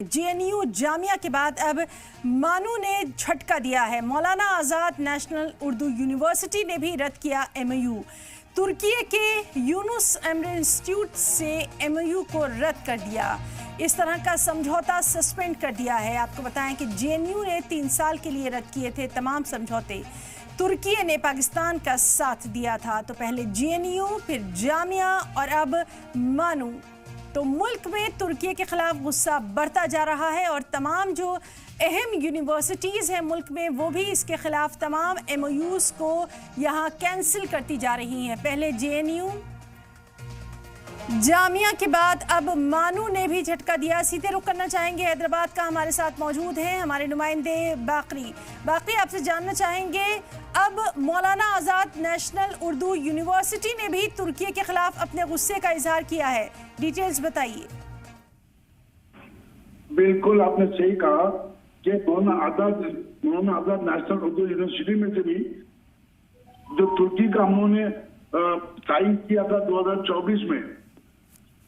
JNU Jamia के बाद अब मानू ने झटका दिया है। मौलाना आज़ाद नेशनल उर्दू यूनिवर्सिटी ने भी रद्द किया एमओयू। तुर्की के यूनुस एमरे इंस्टीट्यूट से एमओयू को रद्द कर दिया। इस तरह का समझौता सस्पेंड कर दिया है। आपको बताएं कि जेएनयू ने 3 साल के लिए रद्द किए थे तमाम समझौते। तुर्की ने पाकिस्तान का साथ दिया था। तो पहले जेएनयू, फिर जामिया और अब मानू। तो मुल्क में तुर्की के खिलाफ गुस्सा बढ़ता जा रहा है और तमाम जो अहम यूनिवर्सिटीज़ हैं मुल्क में वो भी इसके खिलाफ तमाम एमओयूज़ को यहाँ कैंसिल करती जा रही हैं। पहले जेएनयू, जामिया के बाद अब मानू ने भी झटका दिया। सीधे रुख करना चाहेंगे हैदराबाद का। हमारे साथ मौजूद हैं हमारे नुमाइंदे बाकरी। आपसे जानना चाहेंगे, अब मौलाना आज़ाद नेशनल उर्दू यूनिवर्सिटी ने भी तुर्की के खिलाफ अपने गुस्से का इजहार किया है। डिटेल्स बताइए। बिल्कुल, आपने सही कहा कि मौलाना आज़ाद नेशनल उर्दू यूनिवर्सिटी में से भी जो तुर्की का उन्होंने साइन किया था 2024 में,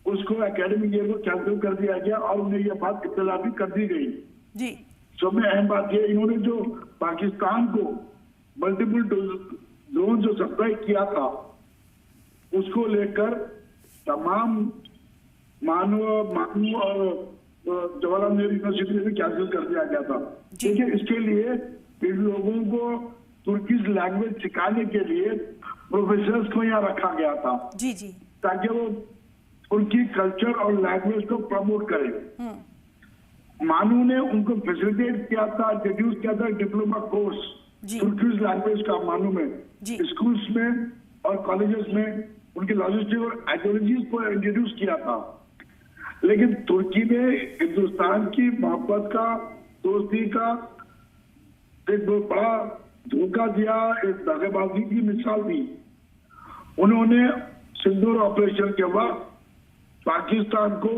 उसको एकेडमिक ईयर को कैंसिल कर दिया गया और उन्हें यह बात इत्तला भी कर दी गई जी। सब में अहम बात यह, इन्होंने जो पाकिस्तान को मल्टीपल ड्रोन जो सप्लाई किया था उसको लेकर तमाम मानू और जवाहरलाल नेहरू यूनिवर्सिटी में कैंसिल कर दिया गया था। ठीक है, इसके लिए इन लोगों को तुर्किश लैंग्वेज सिखाने के लिए प्रोफेसर्स को यहाँ रखा गया था जी, ताकि वो उनकी कल्चर और लैंग्वेज को प्रमोट करें। मानू ने उनको फैसिलिटेट किया था, इंट्रोड्यूस किया था डिप्लोमा कोर्स तुर्किश लैंग्वेज का मानू में, स्कूल्स में और कॉलेजेस में उनकी लॉजिस्टिक और आइडियोलॉजीज को इंट्रोड्यूस किया था। लेकिन तुर्की ने हिंदुस्तान की मोहब्बत का, दोस्ती का एक बहुत बड़ा धोखा दिया, एक दगाबाजी की मिसाल दी। उन्होंने सिंदूर ऑपरेशन के वक्त पाकिस्तान को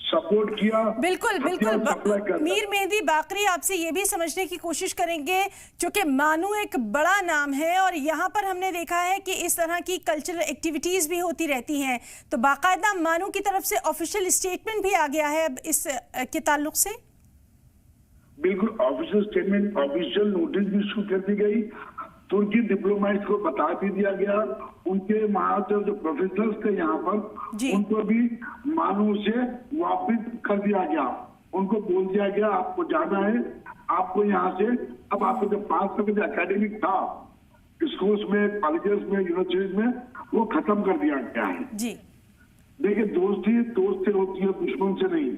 सपोर्ट किया। बिल्कुल मीर मेहदी बाकरी, आपसे ये भी समझने की कोशिश करेंगे, क्योंकि मानू एक बड़ा नाम है और यहाँ पर हमने देखा है कि इस तरह की कल्चरल एक्टिविटीज भी होती रहती हैं। तो बाकायदा मानू की तरफ से ऑफिशियल स्टेटमेंट भी आ गया है अब इस के ताल्लुक से। बिल्कुल, ऑफिशियल स्टेटमेंट, ऑफिशियल नोटिस भी इशू कर दी गई। तुर्की डिप्लोमेट्स को बता भी दिया गया, उनके वहां से जो प्रोफेसर्स थे यहाँ पर उनको भी मानू से वापिस कर दिया गया। उनको बोल दिया गया आपको जाना है, आपको यहाँ से अब आपको जो 5 साल का एकेडमिक था स्कूल्स में, कॉलेजेस में, यूनिवर्सिटीज में, वो खत्म कर दिया गया है जी। देखिए, दोस्ती दोस्त से होती है, दुश्मन से नहीं।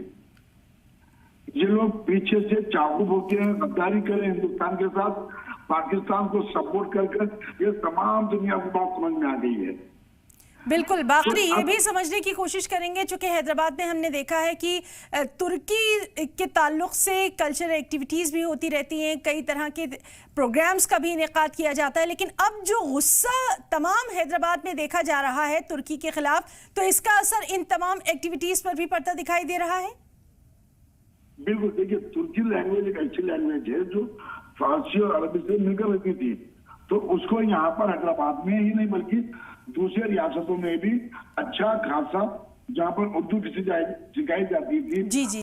ये लोग पीछे से चाकू भोंके गद्दारी करें हिंदुस्तान के साथ, पाकिस्तान को सपोर्ट कर ये तमाम दुनिया को बात समझ में आ गई है। बिल्कुल बाकरी, ये भी समझने की कोशिश करेंगे, चूंकि हैदराबाद में हमने देखा है कि तुर्की के ताल्लुक से कल्चरल एक्टिविटीज़ भी होती रहती हैं, कई तरह के प्रोग्राम्स का भी इनेकाद किया जाता है। लेकिन अब जो गुस्सा तमाम हैदराबाद में देखा जा रहा है तुर्की के खिलाफ, तो इसका असर इन तमाम एक्टिविटीज़ पर भी पड़ता दिखाई दे रहा है। बिल्कुल, देखिए, तुर्की लैंग्वेज एक ऐसी लैंग्वेज है जो फारसी और अरबी से मिलकर रहती थी, तो उसको यहाँ पर हैदराबाद में ही नहीं बल्कि दूसरे रियासतों में भी अच्छा खासा, जहाँ पर उर्दू सिखाई जाती थी,